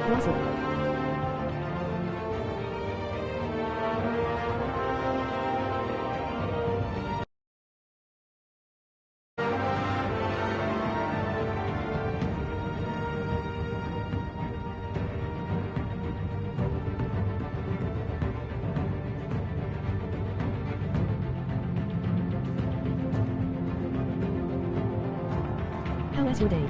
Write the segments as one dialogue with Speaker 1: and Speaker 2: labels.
Speaker 1: Russell. How was your day?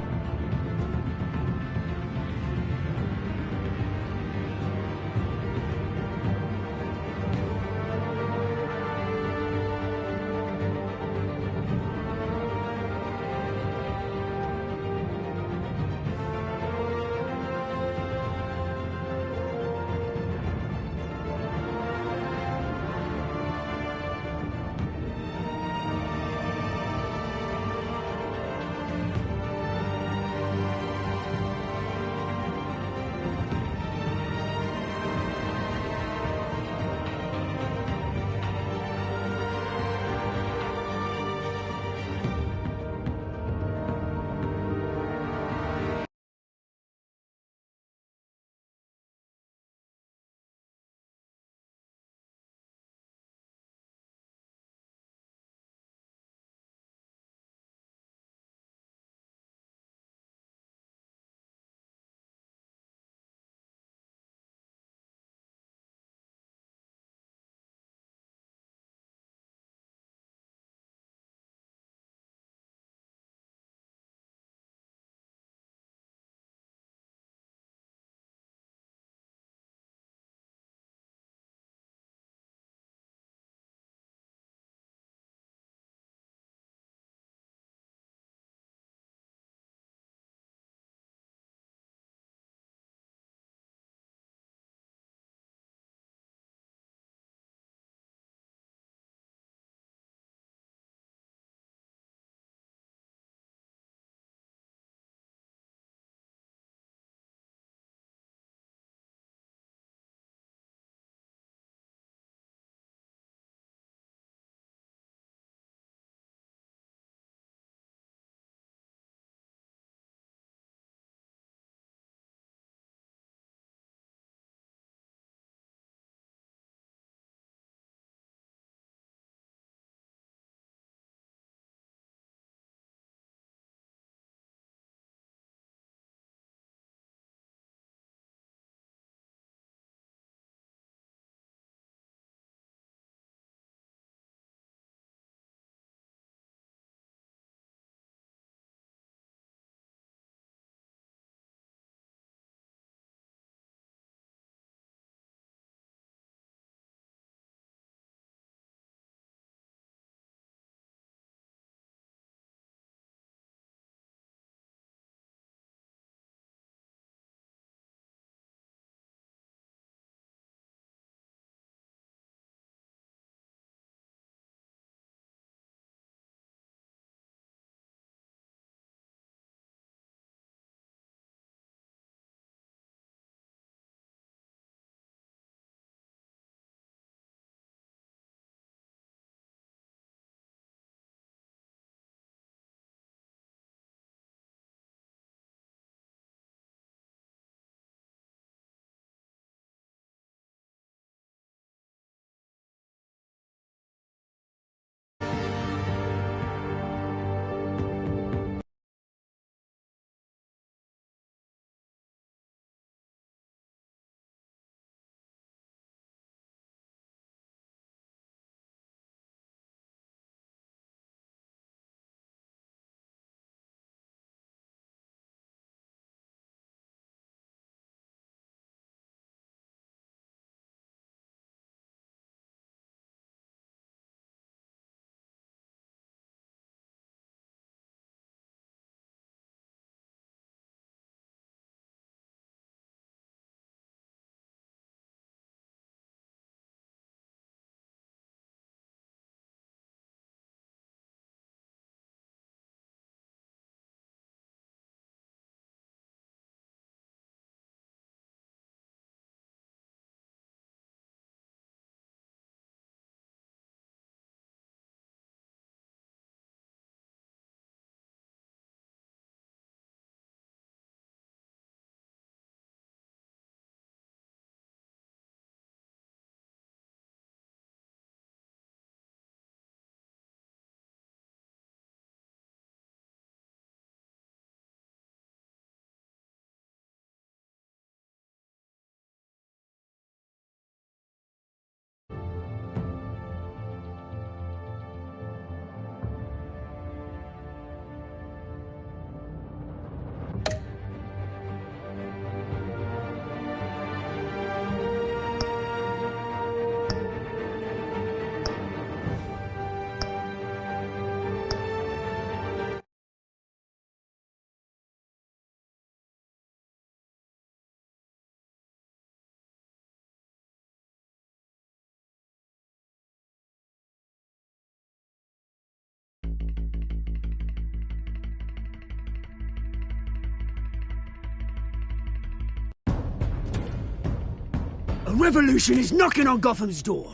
Speaker 2: revolution is knocking on Gotham's door.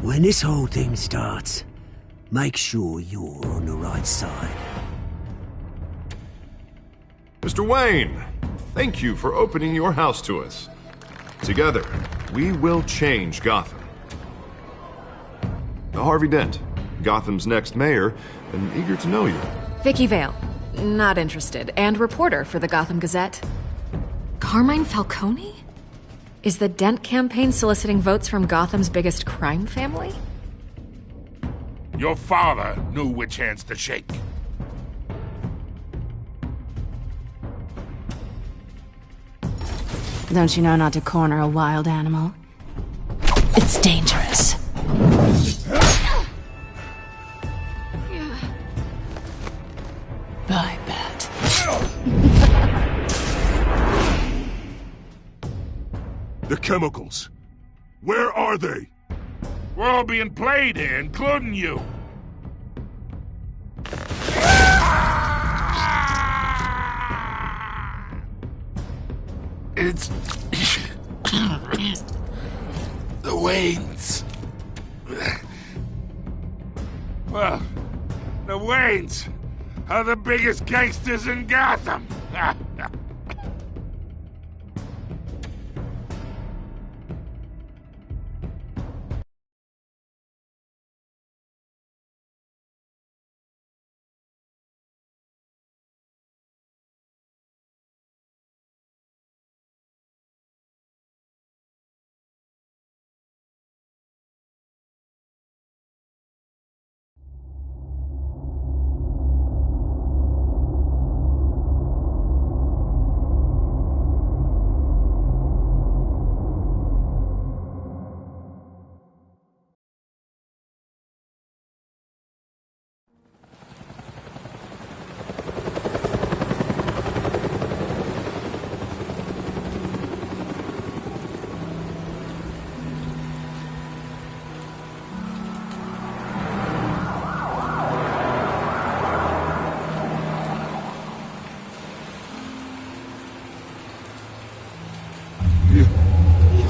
Speaker 2: When this whole thing starts, make sure you're on the right side.
Speaker 3: Mr. Wayne, thank you for opening your house to us. Together, we will change Gotham. Harvey Dent, Gotham's next mayor, and eager to know you.
Speaker 4: Vicky Vale, not interested, and reporter for the Gotham Gazette. Carmine Falcone? Is the Dent campaign soliciting votes from Gotham's biggest crime family?
Speaker 5: Your father knew which hands to shake.
Speaker 6: Don't you know not to corner a wild animal? It's dangerous. I bet.
Speaker 5: The chemicals. Where are they? We're all being played here, including you. It's... the Waynes. Well, the Waynes are the biggest gangsters in Gotham.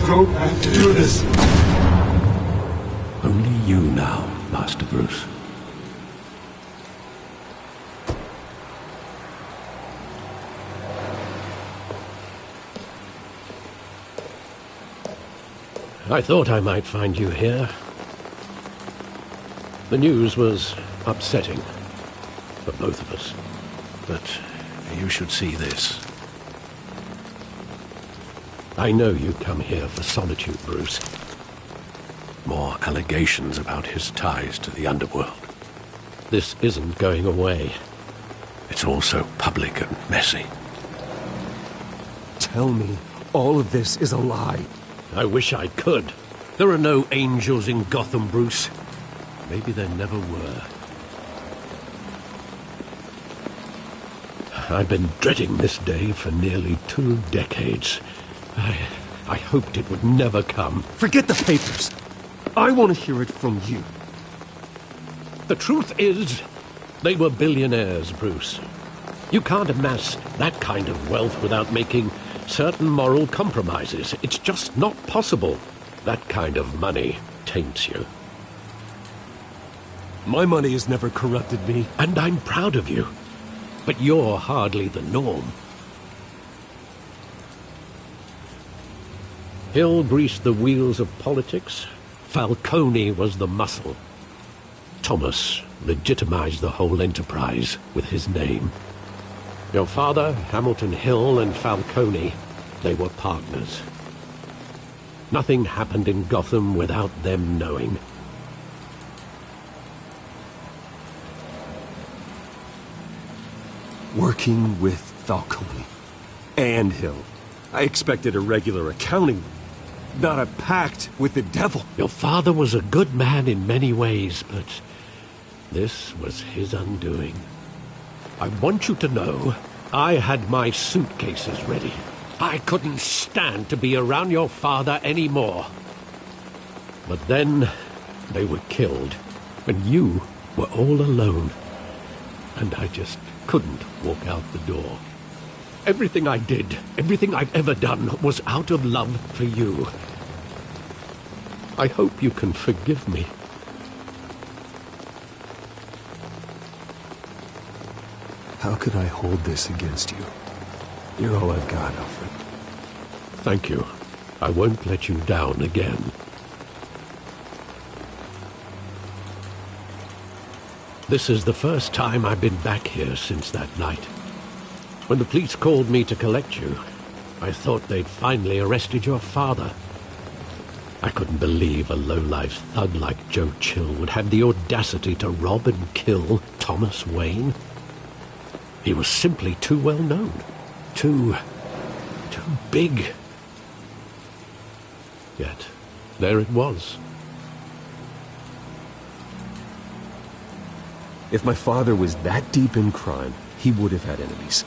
Speaker 7: Don't have to do this.
Speaker 8: Only you now, Master Bruce. I thought I might find you here. The news was upsetting for both of us. But you should see this. I know you come here for solitude, Bruce. More allegations about his ties to the underworld. This isn't going away. It's all so public and messy.
Speaker 7: Tell me all of this is a lie.
Speaker 8: I wish I could. There are no angels in Gotham, Bruce. Maybe there never were. I've been dreading this day for nearly 2 decades. I hoped it would never come.
Speaker 7: Forget the papers. I want to hear it from you.
Speaker 8: The truth is, they were billionaires, Bruce. You can't amass that kind of wealth without making certain moral compromises. It's just not possible. That kind of money taints you.
Speaker 7: My money has never corrupted me.
Speaker 8: And I'm proud of you. But you're hardly the norm. Hill greased the wheels of politics. Falcone was the muscle. Thomas legitimized the whole enterprise with his name. Your father, Hamilton Hill, and Falcone, they were partners. Nothing happened in Gotham without them knowing.
Speaker 7: Working with Falcone and Hill. I expected a regular accounting, not a pact with the devil.
Speaker 8: Your father was a good man in many ways, but this was his undoing. I want you to know, I had my suitcases ready. I couldn't stand to be around your father anymore. But then, they were killed, and you were all alone. And I just couldn't walk out the door. Everything I did, everything I've ever done, was out of love for you. I hope you can forgive me.
Speaker 7: How could I hold this against you? You're all I've got, Alfred.
Speaker 8: Thank you. I won't let you down again. This is the first time I've been back here since that night. When the police called me to collect you, I thought they'd finally arrested your father. I couldn't believe a low-life thug like Joe Chill would have the audacity to rob and kill Thomas Wayne. He was simply too well known. Too big. Yet, there it was.
Speaker 7: If my father was that deep in crime, he would have had enemies.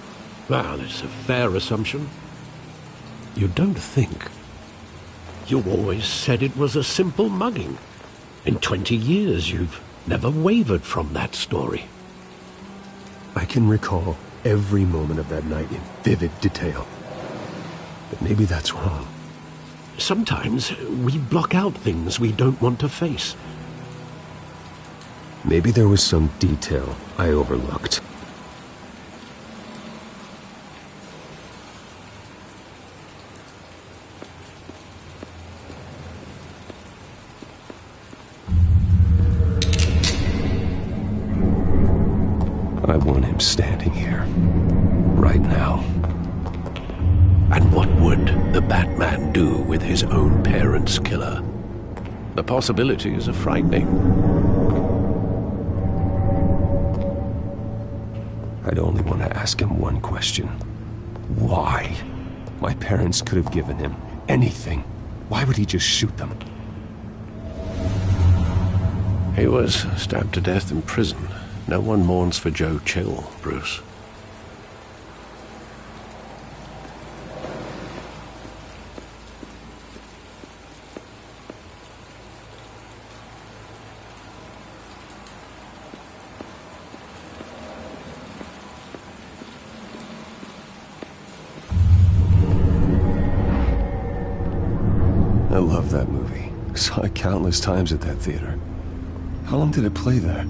Speaker 8: Well, it's a fair assumption. You don't think? You always said it was a simple mugging. In 20 years, you've never wavered from that story.
Speaker 7: I can recall every moment of that night in vivid detail. But maybe that's wrong.
Speaker 8: Sometimes we block out things we don't want to face.
Speaker 7: Maybe there was some detail I overlooked. I want him standing here, right now.
Speaker 8: And what would the Batman do with his own parents' killer? The possibilities are frightening.
Speaker 7: I'd only want to ask him one question. Why? My parents could have given him anything. Why would he just shoot them?
Speaker 8: He was stabbed to death in prison. No one mourns for Joe Chill, Bruce.
Speaker 7: I love that movie. Saw it countless times at that theater. How long did it play there?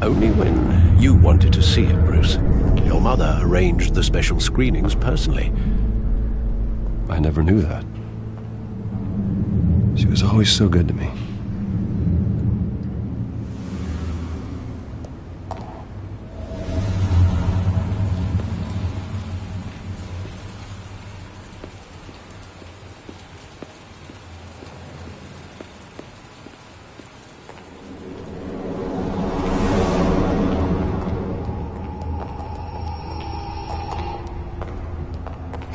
Speaker 8: Only when you wanted to see it, Bruce. Your mother arranged the special screenings personally.
Speaker 7: I never knew that. She was always so good to me.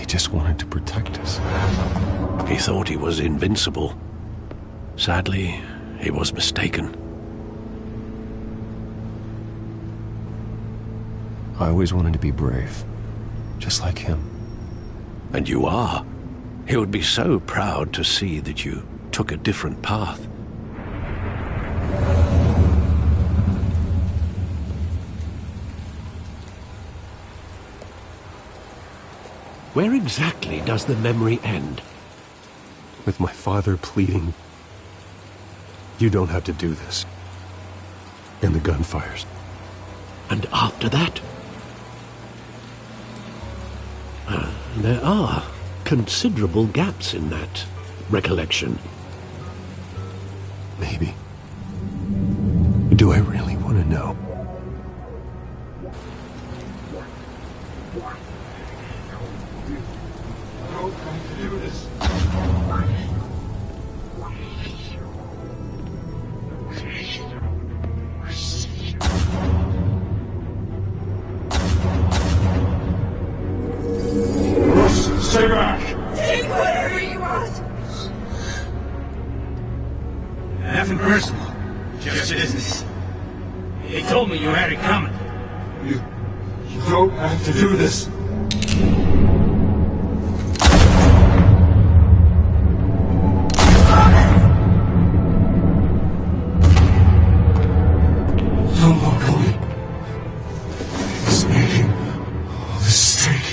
Speaker 7: Just wanted to protect us.
Speaker 8: He thought he was invincible. Sadly, he was mistaken.
Speaker 7: I always wanted to be brave, just like him.
Speaker 8: And you are. He would be so proud to see that you took a different path. Where exactly does the memory end?
Speaker 7: With my father pleading, "You don't have to do this." And the gunfires.
Speaker 8: And after that? There are considerable gaps in that recollection.
Speaker 7: Maybe. Do I really want to know?
Speaker 5: Stay back!
Speaker 9: Take whatever you want!
Speaker 10: Nothing personal. Just business. They told me you had it coming.
Speaker 5: You don't have to do this. Don't walk away. It's making all this stink.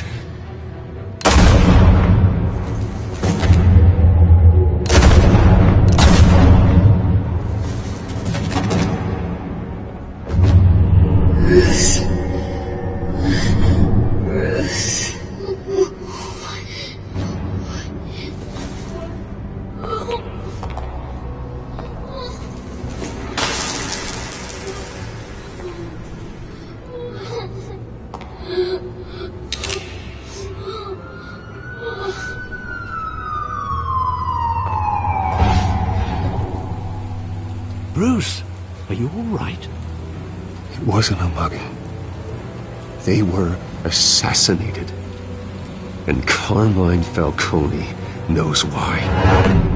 Speaker 8: Bruce, are you all right?
Speaker 7: It wasn't a mugging. They were assassinated. And Carmine Falcone knows why.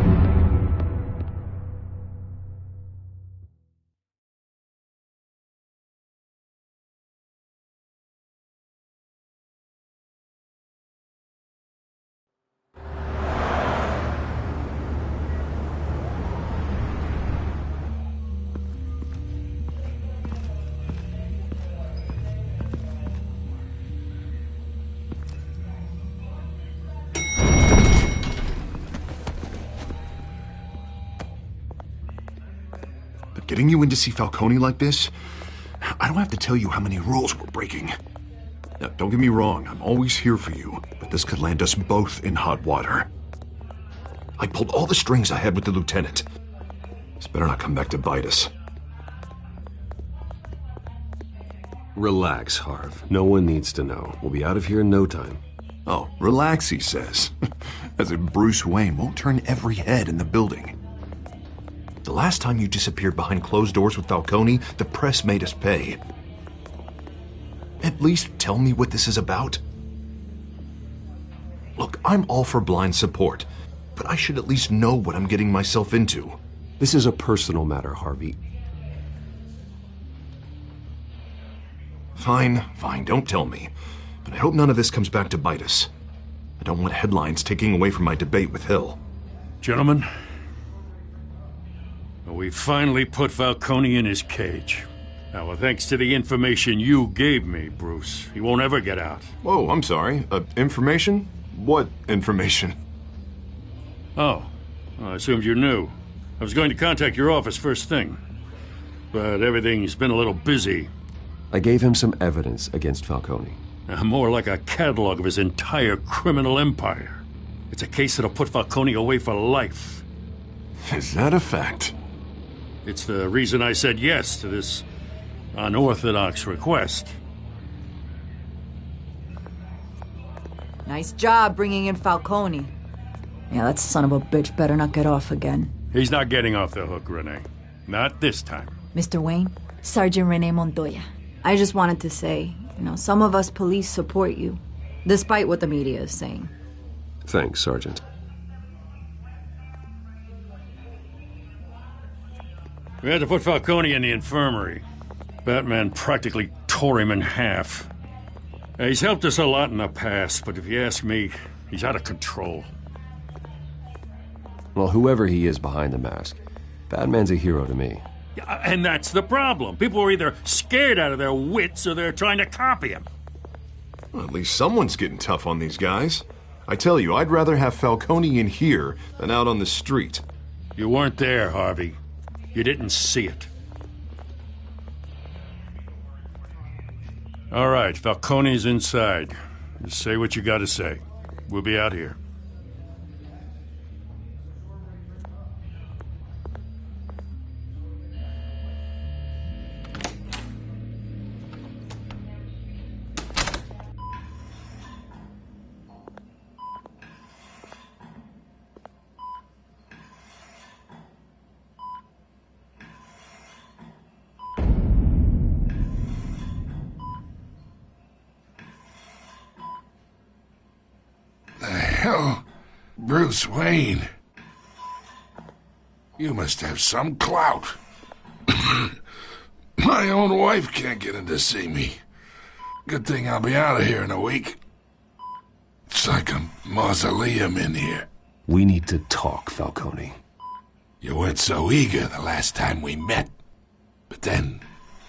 Speaker 3: Getting you in to see Falcone like this? I don't have to tell you how many rules we're breaking. Now, don't get me wrong, I'm always here for you, but this could land us both in hot water. I pulled all the strings I had with the lieutenant. This better not come back to bite us.
Speaker 7: Relax, Harv. No one needs to know. We'll be out of here in no time.
Speaker 3: Oh, relax, he says. As if Bruce Wayne won't turn every head in the building. The last time you disappeared behind closed doors with Falcone, the press made us pay. At least tell me what this is about. Look, I'm all for blind support, but I should at least know what I'm getting myself into.
Speaker 7: This is a personal matter, Harvey.
Speaker 3: Fine, don't tell me. But I hope none of this comes back to bite us. I don't want headlines taking away from my debate with Hill.
Speaker 11: Gentlemen, we finally put Falcone in his cage. Now, thanks to the information you gave me, Bruce, he won't ever get out.
Speaker 3: Whoa, I'm sorry. Information? What information?
Speaker 11: Oh, I assumed you knew. I was going to contact your office first thing, but everything's been a little busy.
Speaker 7: I gave him some evidence against Falcone.
Speaker 11: More like a catalog of his entire criminal empire. It's a case that'll put Falcone away for life.
Speaker 3: Is that a fact?
Speaker 11: It's the reason I said yes to this unorthodox request.
Speaker 12: Nice job bringing in Falcone. Yeah, that son of a bitch better not get off again.
Speaker 11: He's not getting off the hook, Renee. Not this time.
Speaker 12: Mr. Wayne, Sergeant Renee Montoya. I just wanted to say, some of us police support you, despite what the media is saying.
Speaker 7: Thanks, Sergeant.
Speaker 11: We had to put Falcone in the infirmary. Batman practically tore him in half. He's helped us a lot in the past, but if you ask me, he's out of control.
Speaker 7: Well, whoever he is behind the mask, Batman's a hero to me.
Speaker 11: Yeah, and that's the problem. People are either scared out of their wits or they're trying to copy him.
Speaker 3: Well, at least someone's getting tough on these guys. I tell you, I'd rather have Falcone in here than out on the street.
Speaker 11: You weren't there, Harvey. You didn't see it. All right, Falcone's inside. Just say what you gotta say. We'll be out here.
Speaker 5: Hell, Bruce Wayne. You must have some clout. My own wife can't get in to see me. Good thing I'll be out of here in a week. It's like a mausoleum in here.
Speaker 7: We need to talk, Falcone.
Speaker 5: You weren't so eager the last time we met. But then,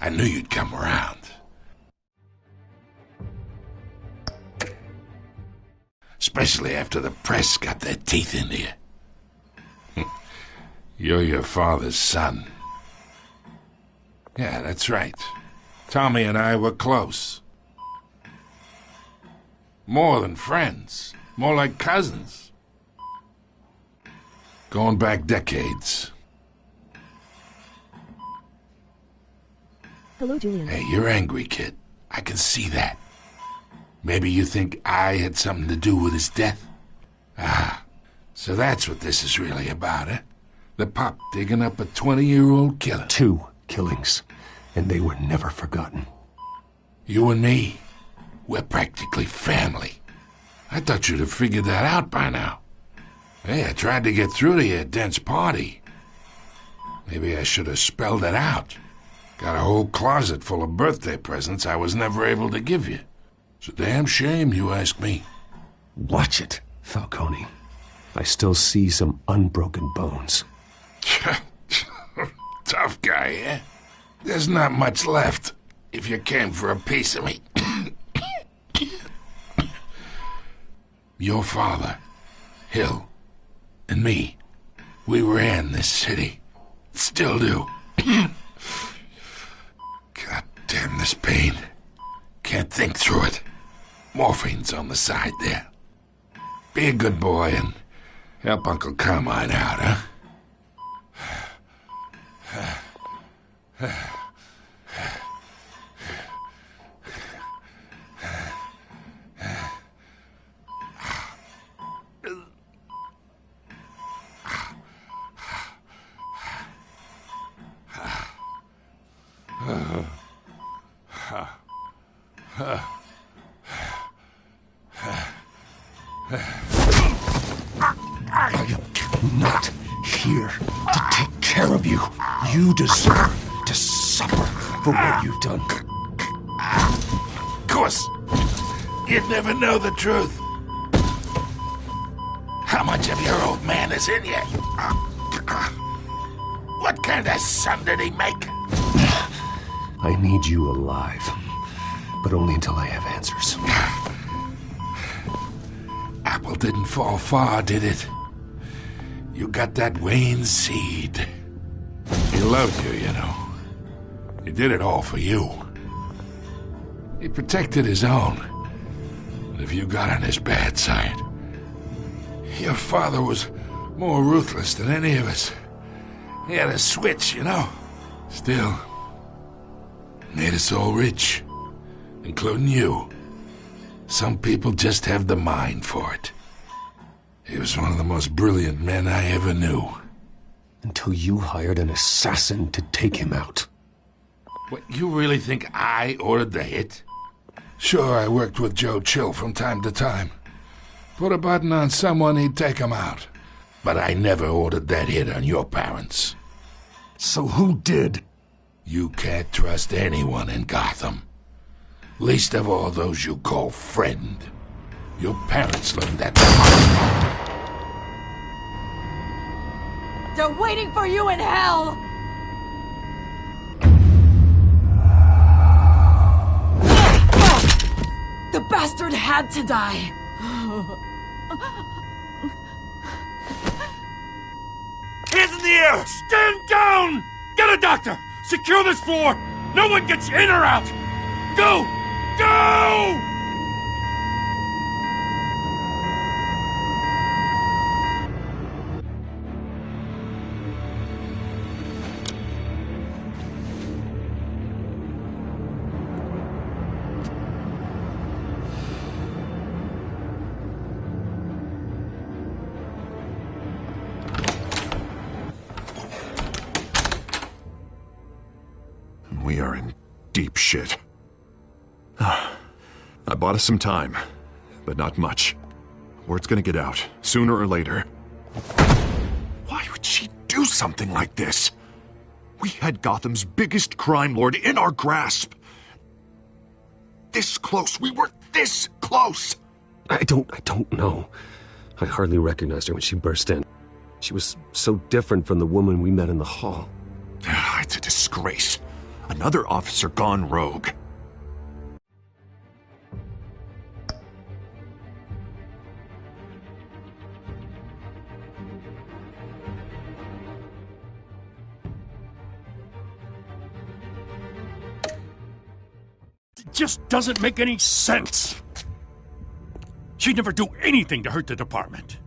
Speaker 5: I knew you'd come around. Especially after the press got their teeth into you. You're your father's son. Yeah, that's right. Tommy and I were close. More than friends. More like cousins. Going back decades.
Speaker 1: Hello, Julian.
Speaker 5: Hey, you're angry, kid. I can see that. Maybe you think I had something to do with his death? Ah, so that's what this is really about, eh? The pop digging up a 20-year-old killer.
Speaker 7: 2 killings, and they were never forgotten.
Speaker 5: You and me, we're practically family. I thought you'd have figured that out by now. Hey, I tried to get through to you at Dent's party. Maybe I should have spelled it out. Got a whole closet full of birthday presents I was never able to give you. It's a damn shame, you ask me.
Speaker 7: Watch it, Falcone. I still see some unbroken bones.
Speaker 5: Tough guy, eh? There's not much left, if you came for a piece of me. Your father, Hill, and me, we ran this city. Still do. God damn this pain. Can't think through it. Morphine's on the side there. Be a good boy and help Uncle Carmine out, huh?
Speaker 7: I am not here to take care of you. You deserve to suffer for what you've done.
Speaker 5: Of course, you'd never know the truth. How much of your old man is in you? What kind of son did he make?
Speaker 7: I need you alive, but only until I have answers.
Speaker 5: Apple didn't fall far, did it? You got that Wayne seed. He loved you, you know. He did it all for you. He protected his own. But if you got on his bad side, your father was more ruthless than any of us. He had a switch, you know. Still, made us all rich, including you. Some people just have the mind for it. He was one of the most brilliant men I ever knew.
Speaker 7: Until you hired an assassin to take him out.
Speaker 5: What, you really think I ordered the hit? Sure, I worked with Joe Chill from time to time. Put a button on someone, he'd take him out. But I never ordered that hit on your parents.
Speaker 7: So who did?
Speaker 5: You can't trust anyone in Gotham. Least of all those you call friend. Your parents learned that.
Speaker 12: They're waiting for you in hell! The bastard had to die!
Speaker 11: Hands in the air! Stand down! Get a doctor! Secure this floor! No one gets in or out! Go! Go!
Speaker 3: We are in deep shit. I bought us some time, but not much. Word's gonna get out, sooner or later. Why would she do something like this? We had Gotham's biggest crime lord in our grasp. This close. We were this close.
Speaker 7: I don't know. I hardly recognized her when she burst in. She was so different from the woman we met in the hall.
Speaker 3: It's a disgrace. Another officer gone rogue.
Speaker 11: It just doesn't make any sense. She'd never do anything to hurt the department.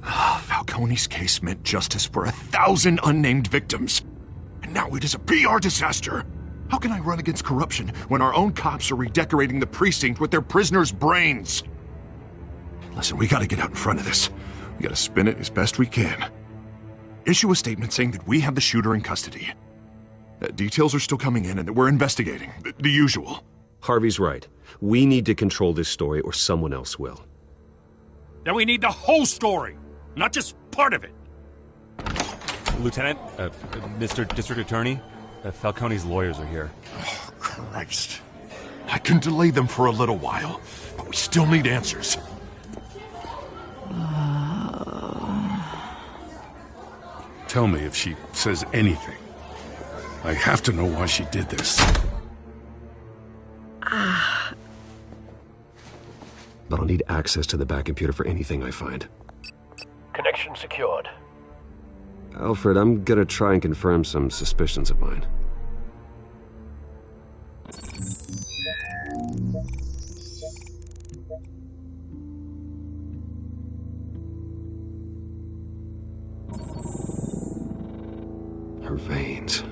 Speaker 3: Falcone's case meant justice for 1,000 unnamed victims. And now it is a PR disaster. How can I run against corruption when our own cops are redecorating the precinct with their prisoners' brains? Listen, we gotta get out in front of this. We gotta spin it as best we can. issue a statement saying that we have the shooter in custody. Details are still coming in and that we're investigating. The usual.
Speaker 7: Harvey's right. We need to control this story or someone else will.
Speaker 11: Then we need the whole story, not just part of it.
Speaker 13: Lieutenant, Mr. District Attorney, Falcone's lawyers are here.
Speaker 3: Oh, Christ. I can delay them for a little while, but we still need answers.
Speaker 11: Tell me if she says anything. I have to know why she did this.
Speaker 7: But I'll need access to the back computer for anything I find.
Speaker 8: Connection secured.
Speaker 7: Alfred, I'm gonna try and confirm some suspicions of mine. Her veins,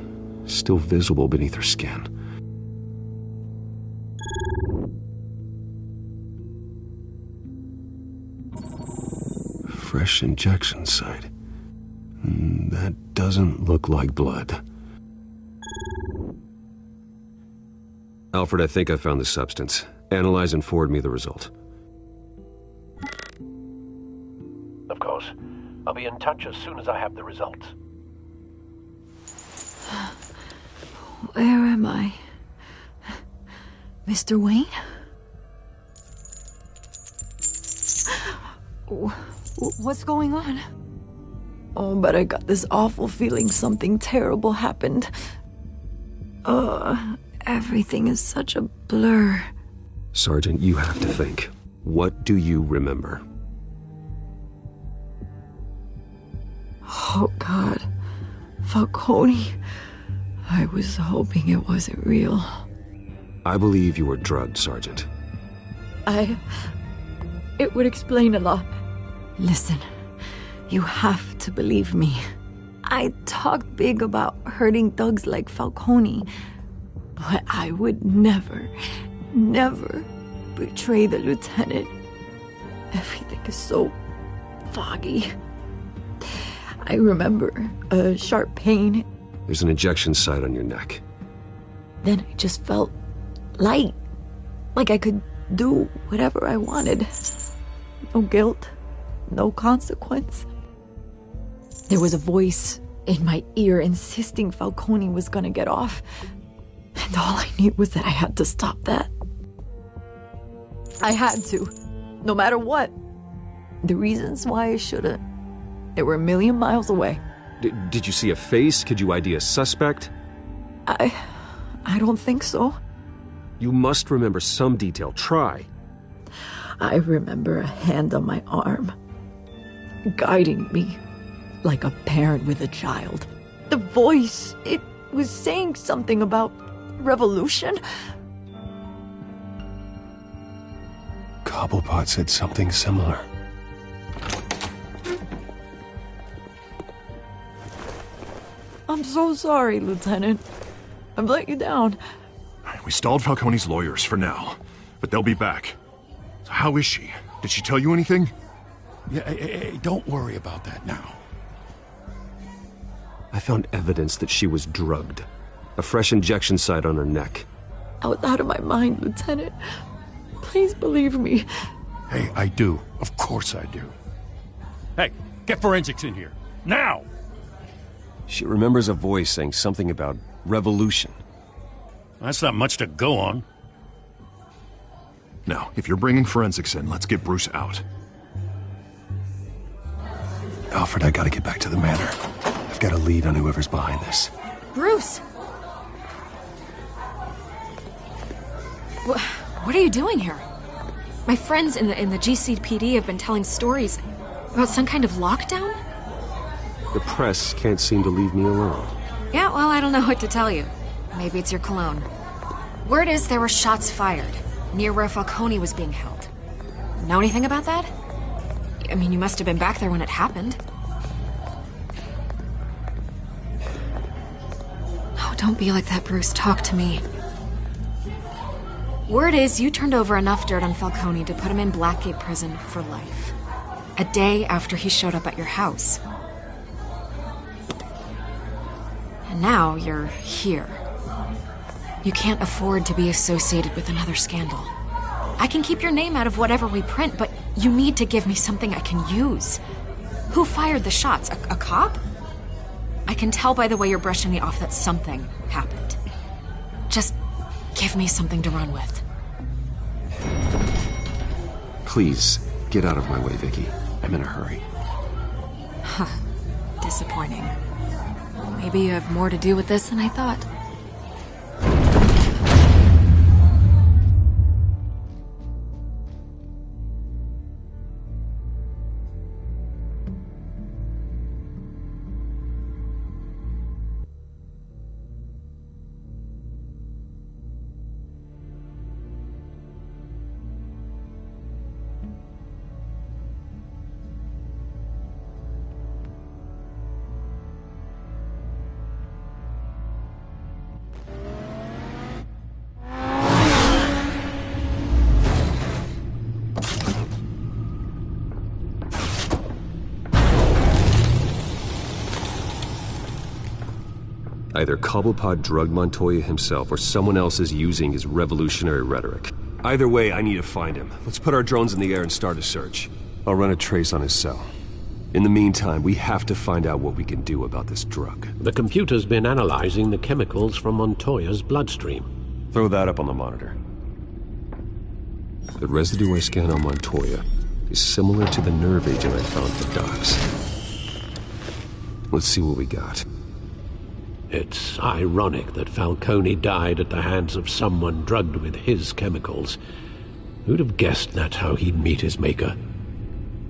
Speaker 7: still visible beneath her skin. Fresh injection site. That doesn't look like blood. Alfred, I think I found the substance. Analyze and forward me the result.
Speaker 8: Of course. I'll be in touch as soon as I have the results.
Speaker 12: Where am I? Mr. Wayne? What's going on? Oh, but I got this awful feeling something terrible happened. Everything is such a blur.
Speaker 7: Sergeant, you have to think. What do you remember?
Speaker 12: Oh, God. Falcone. I was hoping it wasn't real.
Speaker 7: I believe you were drugged, Sergeant.
Speaker 12: It would explain a lot. Listen, you have to believe me. I talked big about hurting thugs like Falcone, but I would never betray the lieutenant. Everything is so foggy. I remember a sharp pain.
Speaker 7: There's an injection site on your neck.
Speaker 12: Then I just felt light, like I could do whatever I wanted. No guilt, no consequence. There was a voice in my ear insisting Falcone was gonna get off. And all I knew was that I had to stop that. I had to, no matter what. The reasons why I shouldn't, they were a million miles away.
Speaker 7: Did you see a face? Could you ID a suspect?
Speaker 12: I don't think so.
Speaker 7: You must remember some detail. Try.
Speaker 12: I remember a hand on my arm, guiding me like a parent with a child. The voice, it was saying something about revolution.
Speaker 7: Cobblepot said something similar.
Speaker 12: I'm so sorry, Lieutenant. I've let you down.
Speaker 3: We stalled Falcone's lawyers for now, but they'll be back. So how is she? Did she tell you anything?
Speaker 11: Yeah, hey, don't worry about that now.
Speaker 7: I found evidence that she was drugged. A fresh injection site on her neck.
Speaker 12: I was out of my mind, Lieutenant. Please believe me.
Speaker 11: Hey, I do. Of course I do. Hey, get forensics in here. Now!
Speaker 7: She remembers a voice saying something about revolution.
Speaker 11: That's not much to go on.
Speaker 3: Now, if you're bringing forensics in, let's get Bruce out.
Speaker 7: Alfred, I gotta get back to the manor. I've got a lead on whoever's behind this.
Speaker 4: Bruce! What are you doing here? My friends in the GCPD have been telling stories about some kind of lockdown?
Speaker 7: The press can't seem to leave me alone.
Speaker 4: Yeah, well, I don't know what to tell you. Maybe it's your cologne. Word is there were shots fired near where Falcone was being held. Know anything about that? I mean, you must have been back there when it happened. Oh, don't be like that, Bruce. Talk to me. Word is you turned over enough dirt on Falcone to put him in Blackgate Prison for life. A day after he showed up at your house. Now you're here. You can't afford to be associated with another scandal. I can keep your name out of whatever we print, but you need to give me something I can use. Who fired the shots? A cop? I can tell by the way you're brushing me off that something happened. Just give me something to run with.
Speaker 7: Please, get out of my way, Vicky. I'm in a hurry.
Speaker 4: Huh. Disappointing. Maybe you have more to do with this than I thought.
Speaker 7: Either Cobblepot drugged Montoya himself or someone else is using his revolutionary rhetoric. Either way, I need to find him. Let's put our drones in the air and start a search. I'll run a trace on his cell. In the meantime, we have to find out what we can do about this drug.
Speaker 8: The computer's been analyzing the chemicals from Montoya's bloodstream.
Speaker 7: Throw that up on the monitor. The residue I scanned on Montoya is similar to the nerve agent I found at the docks. Let's see what we got.
Speaker 8: It's ironic that Falcone died at the hands of someone drugged with his chemicals. Who'd have guessed that's how he'd meet his maker?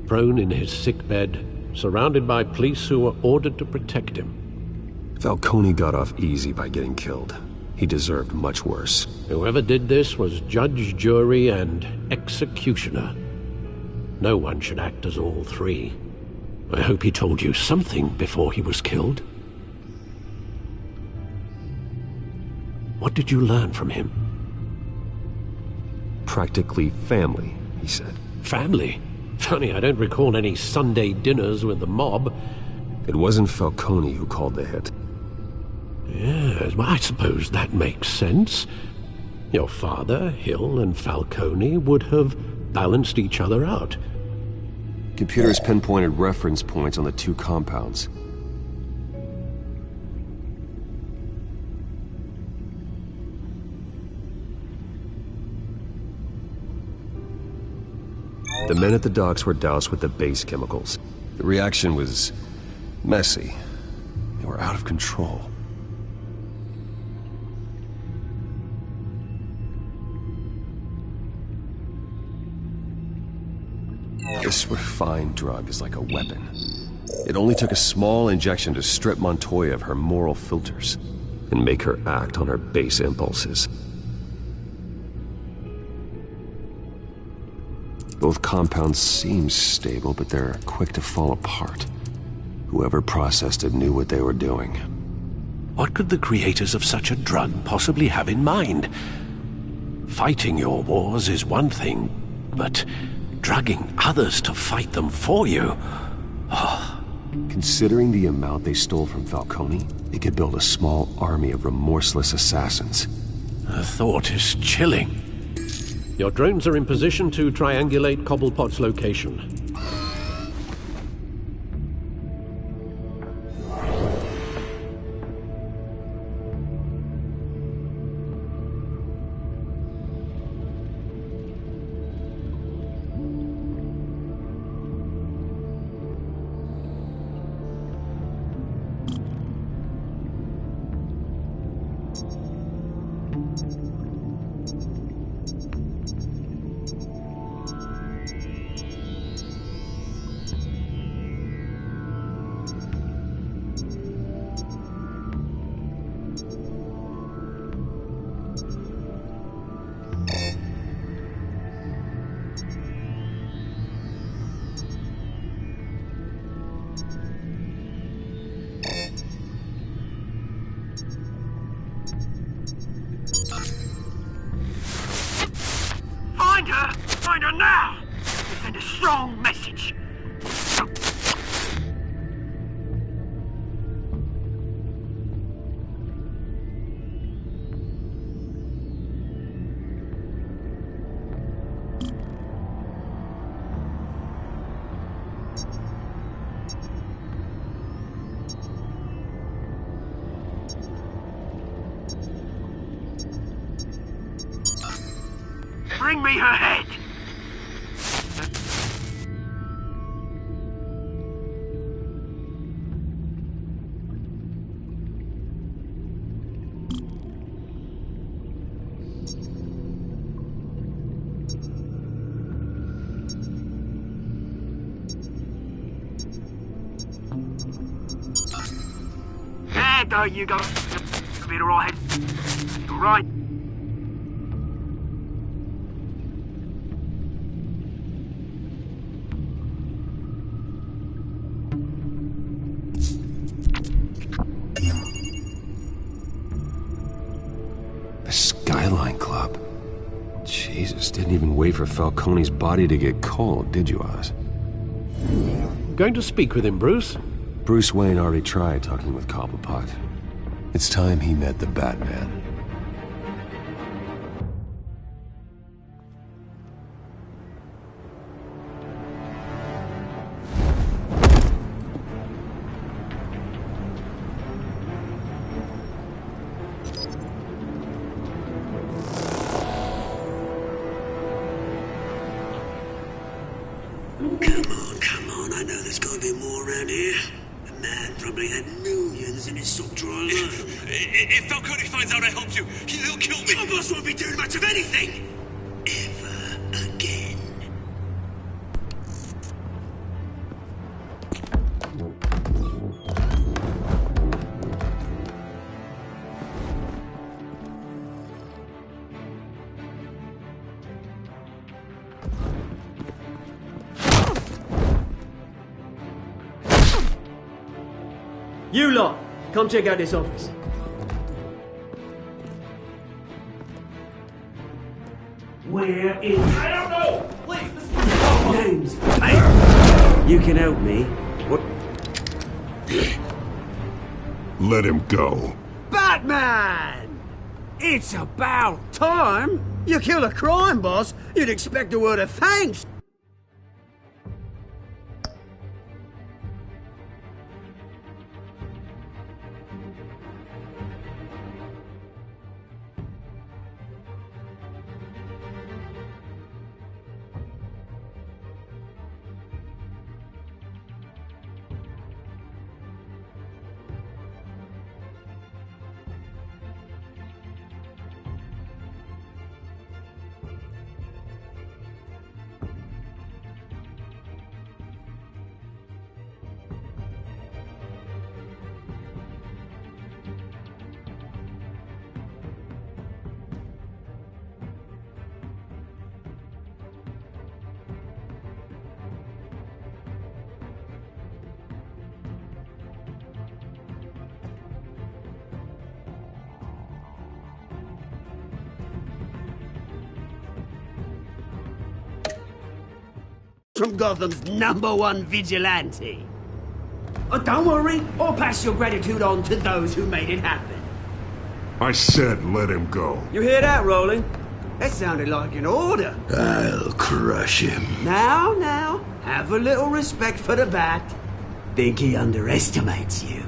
Speaker 8: Prone in his sickbed, surrounded by police who were ordered to protect him.
Speaker 7: Falcone got off easy by getting killed. He deserved much worse.
Speaker 8: Whoever did this was judge, jury, and executioner. No one should act as all three. I hope he told you something before he was killed. What did you learn from him?
Speaker 7: Practically family, he said.
Speaker 8: Family? Funny, I don't recall any Sunday dinners with the mob.
Speaker 7: It wasn't Falcone who called the hit.
Speaker 8: Yes, well, I suppose that makes sense. Your father, Hill, and Falcone would have balanced each other out.
Speaker 7: Computers pinpointed reference points on the two compounds. The men at the docks were doused with the base chemicals. The reaction was messy. They were out of control. This refined drug is like a weapon. It only took a small injection to strip Montoya of her moral filters and make her act on her base impulses. Both compounds seem stable, but they're quick to fall apart. Whoever processed it knew what they were doing.
Speaker 8: What could the creators of such a drug possibly have in mind? Fighting your wars is one thing, but drugging others to fight them for you? Oh.
Speaker 7: Considering the amount they stole from Falcone, they could build a small army of remorseless assassins.
Speaker 8: The thought is chilling. Your drones are in position to triangulate Cobblepot's location.
Speaker 2: Find her now! We send a strong message. Bring me her head! There, though, you go. Be alright. Right.
Speaker 7: The Skyline Club. Jesus, didn't even wait for Falcone's body to get cold, did you, Oz?
Speaker 8: Going to speak with him, Bruce?
Speaker 7: Bruce Wayne already tried talking with Cobblepot. It's time he met the Batman.
Speaker 2: Come on, I know there's gotta be more around here. The man probably had millions in his sock drawer alone.
Speaker 14: If Falcone finds out I helped you, he'll kill me.
Speaker 2: Your boss won't be doing much of anything! Ever again.
Speaker 15: You lot, come check out this office.
Speaker 2: Where is...
Speaker 14: I don't know! Please, this
Speaker 2: Names. Hey, you can help me. What?
Speaker 3: Let him go.
Speaker 2: Batman! It's about time. You kill a crime boss, you'd expect a word of thanks. From Gotham's #1 vigilante. Oh, don't worry, I'll pass your gratitude on to those who made it happen.
Speaker 3: I said let him go.
Speaker 2: You hear that, Roland? That sounded like an order.
Speaker 3: I'll crush him.
Speaker 2: Now, have a little respect for the Bat. Think he underestimates you.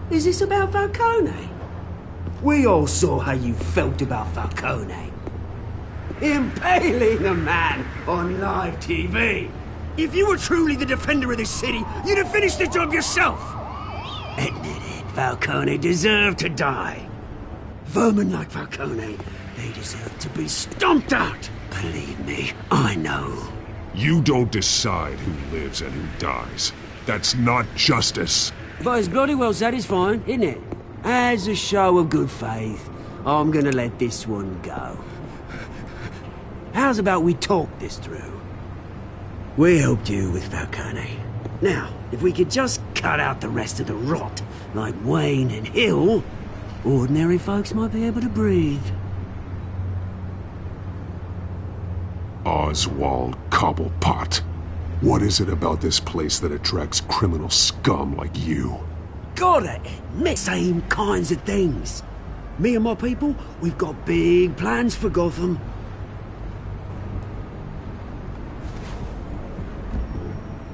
Speaker 2: Is this about Falcone? We all saw how you felt about Falcone. Impaling a man on live TV. If you were truly the defender of this city, you'd have finished the job yourself. Admit it, Falcone deserved to die. Vermin like Falcone, they deserve to be stomped out. Believe me, I know.
Speaker 3: You don't decide who lives and who dies. That's not justice.
Speaker 2: But it's bloody well satisfying, isn't it? As a show of good faith, I'm gonna let this one go. How's about we talk this through? We helped you with Falcone. Now, if we could just cut out the rest of the rot, like Wayne and Hill, ordinary folks might be able to breathe.
Speaker 3: Oswald Cobblepot. What is it about this place that attracts criminal scum like you?
Speaker 2: Gotta admit, same kinds of things. Me and my people, we've got big plans for Gotham.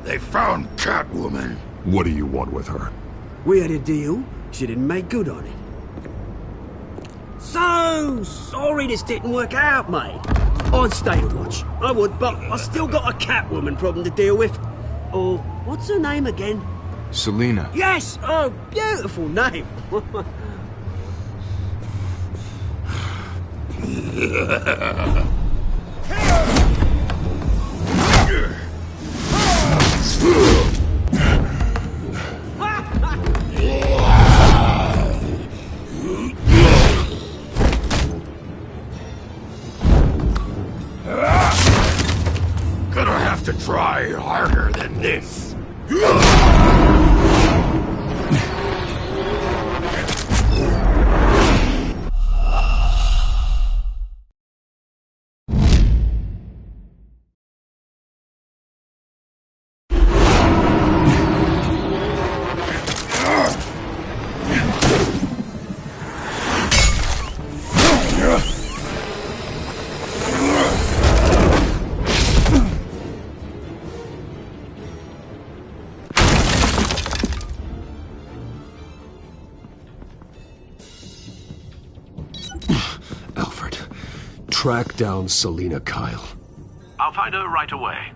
Speaker 3: They found Catwoman. What do you want with her?
Speaker 2: We had a deal. She didn't make good on it. So sorry this didn't work out, mate. I'd stay to watch. I would, but I still got a Catwoman problem to deal with. Oh, what's her name again?
Speaker 16: Selina.
Speaker 2: Yes! Oh, beautiful name.
Speaker 5: Gonna have to try harder than this.
Speaker 7: Track down Selina Kyle.
Speaker 17: I'll find her right away.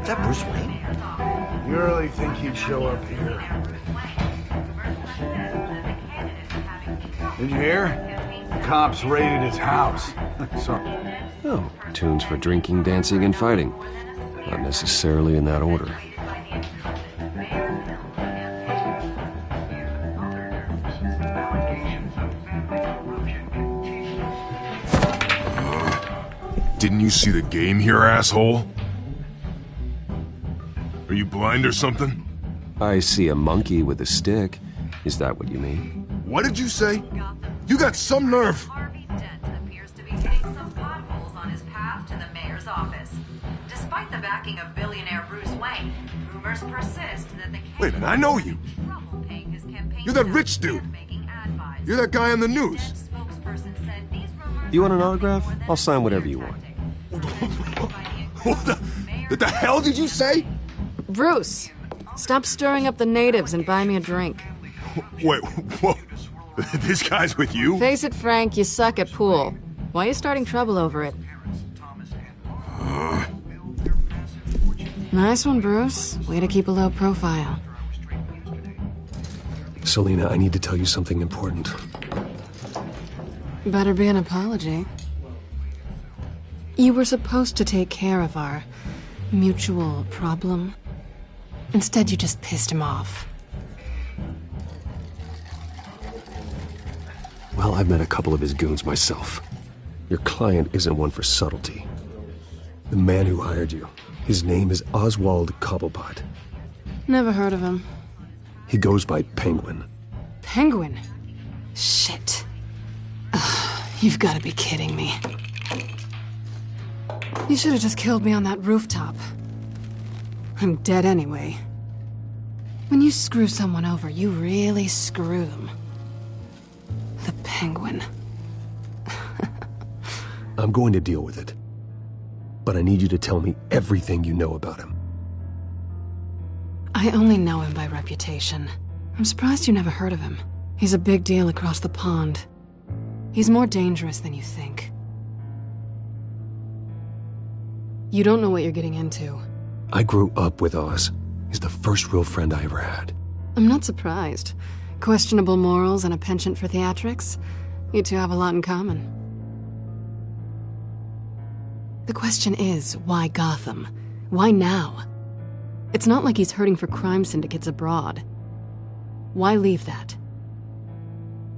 Speaker 18: Is that Bruce Wayne?
Speaker 19: You really think he'd show up here? Did you hear? The cops raided his house. Sorry.
Speaker 7: Oh, tunes for drinking, dancing, and fighting. Not necessarily in that order.
Speaker 5: Didn't you see the game here, asshole? Are you blind or something?
Speaker 7: I see a monkey with a stick. Is that what you mean?
Speaker 5: What did you say? You got some nerve.
Speaker 20: Despite the backing of billionaire Bruce Wayne, rumors persist that the
Speaker 5: Wait a minute, I know you. You're that rich dude. You're that guy on the news.
Speaker 7: You want an autograph? I'll sign whatever you want.
Speaker 5: What the hell did you say?
Speaker 21: Bruce, stop stirring up the natives and buy me a drink.
Speaker 5: Wait, whoa. This guy's with you?
Speaker 21: Face it, Frank, you suck at pool. Why are you starting trouble over it? Nice one, Bruce. Way to keep a low profile.
Speaker 7: Selina, I need to tell you something important.
Speaker 21: Better be an apology. You were supposed to take care of our mutual problem. Instead, you just pissed him off.
Speaker 7: Well, I've met a couple of his goons myself. Your client isn't one for subtlety. The man who hired you, his name is Oswald Cobblepot.
Speaker 21: Never heard of him.
Speaker 7: He goes by Penguin.
Speaker 21: Penguin? Shit. Ugh, you've got to be kidding me. You should have just killed me on that rooftop. I'm dead anyway. When you screw someone over, you really screw them. The Penguin.
Speaker 7: I'm going to deal with it. But I need you to tell me everything you know about him.
Speaker 21: I only know him by reputation. I'm surprised you never heard of him. He's a big deal across the pond. He's more dangerous than you think. You don't know what you're getting into.
Speaker 7: I grew up with Oz. He's the first real friend I ever had.
Speaker 21: I'm not surprised. Questionable morals and a penchant for theatrics. You two have a lot in common. The question is, why Gotham? Why now? It's not like he's hurting for crime syndicates abroad. Why leave that?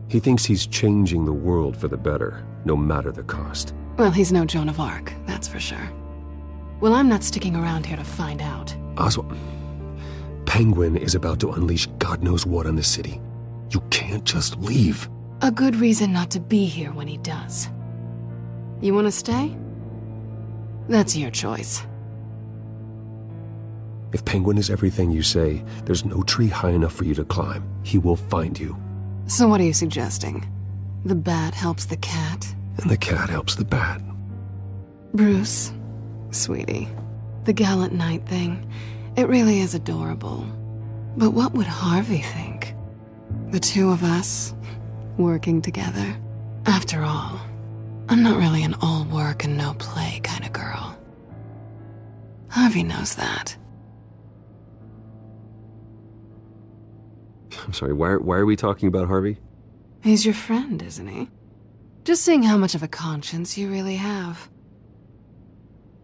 Speaker 7: He thinks he's changing the world for the better, no matter the cost.
Speaker 21: Well, he's no Joan of Arc, that's for sure. Well, I'm not sticking around here to find out.
Speaker 7: Oswald, Penguin is about to unleash God knows what on the city. You can't just leave.
Speaker 21: A good reason not to be here when he does. You want to stay? That's your choice.
Speaker 7: If Penguin is everything you say, there's no tree high enough for you to climb. He will find you.
Speaker 21: So what are you suggesting? The bat helps the cat?
Speaker 7: And the cat helps the bat.
Speaker 21: Bruce, sweetie, the gallant knight thing, it really is adorable. But what would Harvey think? The two of us, working together? After all, I'm not really an all work and no play kind of girl. Harvey knows that.
Speaker 7: I'm sorry, why are we talking about Harvey?
Speaker 21: He's your friend, isn't he? Just seeing how much of a conscience you really have.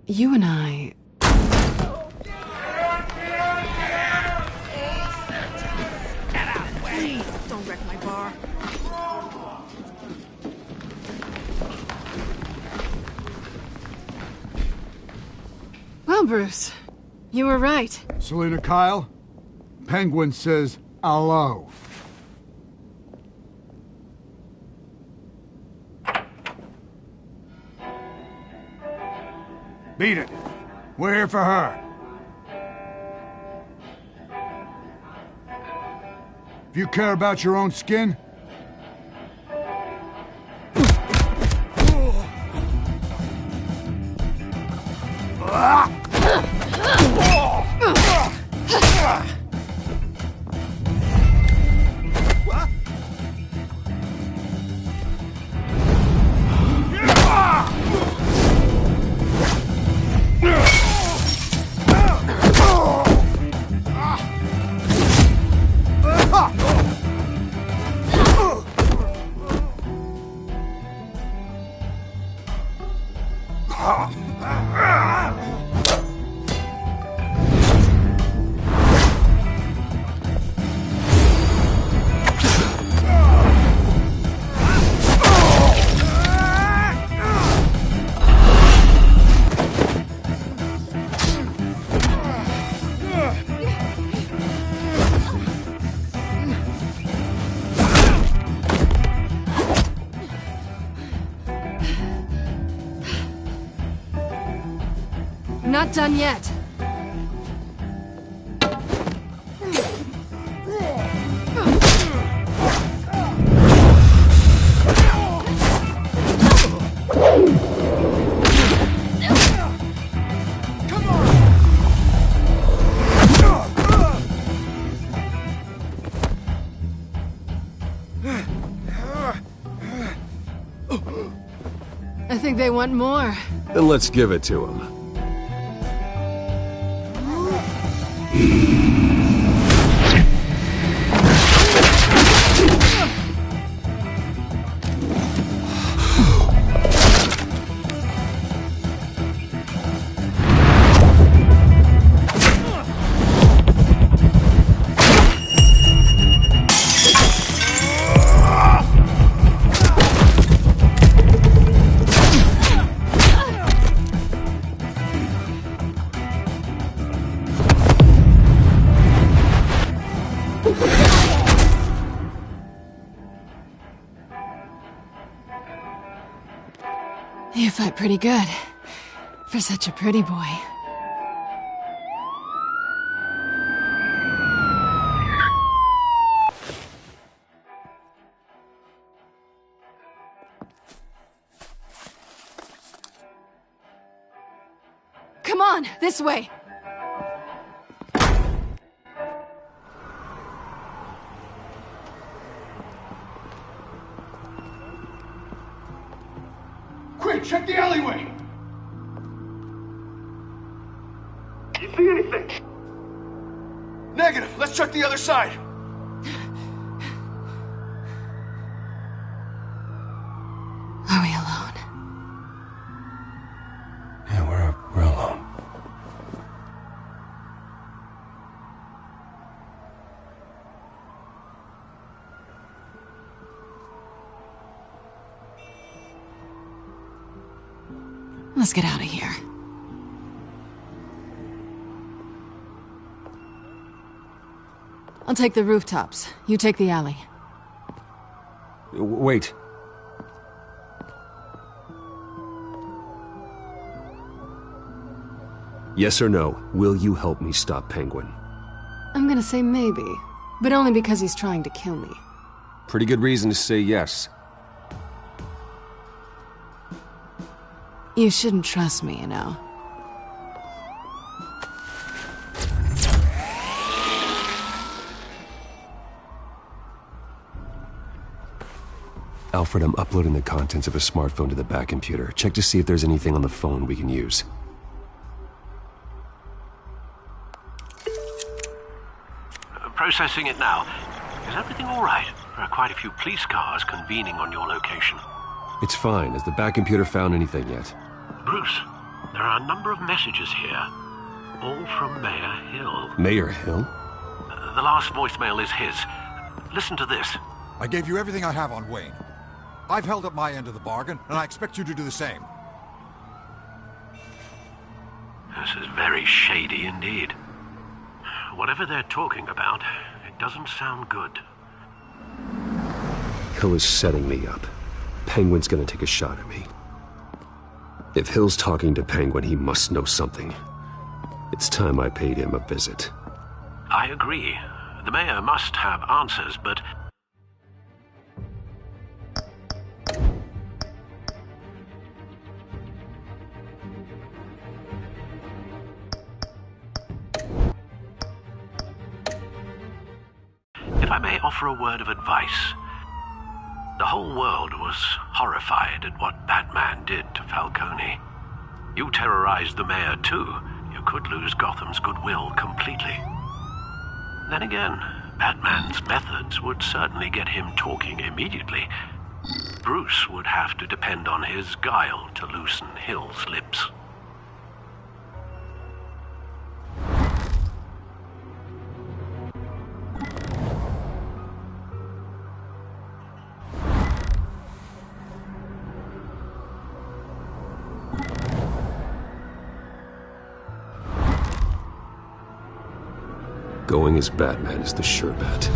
Speaker 21: You and I...
Speaker 9: Get out, please! Don't wreck my bar.
Speaker 21: Well, Bruce, you were right.
Speaker 19: Selina Kyle, Penguin says hello. Beat it. We're here for her. If you care about your own skin...
Speaker 21: Not done yet. I think they want more.
Speaker 7: Then let's give it to him.
Speaker 21: You fight pretty good. For such a pretty boy. Come on, this way!
Speaker 19: Quick, check the alleyway! see anything? Negative. Let's check the other side.
Speaker 21: Are we alone?
Speaker 7: Yeah, we're alone.
Speaker 21: Let's get out of here. I'll take the rooftops. You take the alley.
Speaker 7: Wait. Yes or no, will you help me stop Penguin?
Speaker 21: I'm gonna say maybe, but only because he's trying to kill me.
Speaker 7: Pretty good reason to say yes.
Speaker 21: You shouldn't trust me, you know.
Speaker 7: Alfred, I'm uploading the contents of a smartphone to the back computer. Check to see if there's anything on the phone we can use.
Speaker 17: Processing it now. Is everything all right? There are quite a few police cars convening on your location.
Speaker 7: It's fine. Has the back computer found anything yet?
Speaker 17: Bruce, there are a number of messages here. All from Mayor Hill.
Speaker 7: Mayor Hill?
Speaker 17: The last voicemail is his. Listen to this.
Speaker 16: I gave you everything I have on Wayne. I've held up my end of the bargain, and I expect you to do the same.
Speaker 17: This is very shady indeed. Whatever they're talking about, it doesn't sound good.
Speaker 7: Hill is setting me up. Penguin's gonna take a shot at me. If Hill's talking to Penguin, he must know something. It's time I paid him a visit.
Speaker 17: I agree. The mayor must have answers, but... If I may offer a word of advice, the whole world was horrified at what Batman did to Falcone. You terrorized the mayor too. You could lose Gotham's goodwill completely. Then again, Batman's methods would certainly get him talking immediately. Bruce would have to depend on his guile to loosen Hill's lips.
Speaker 7: Going as Batman is the sure bet.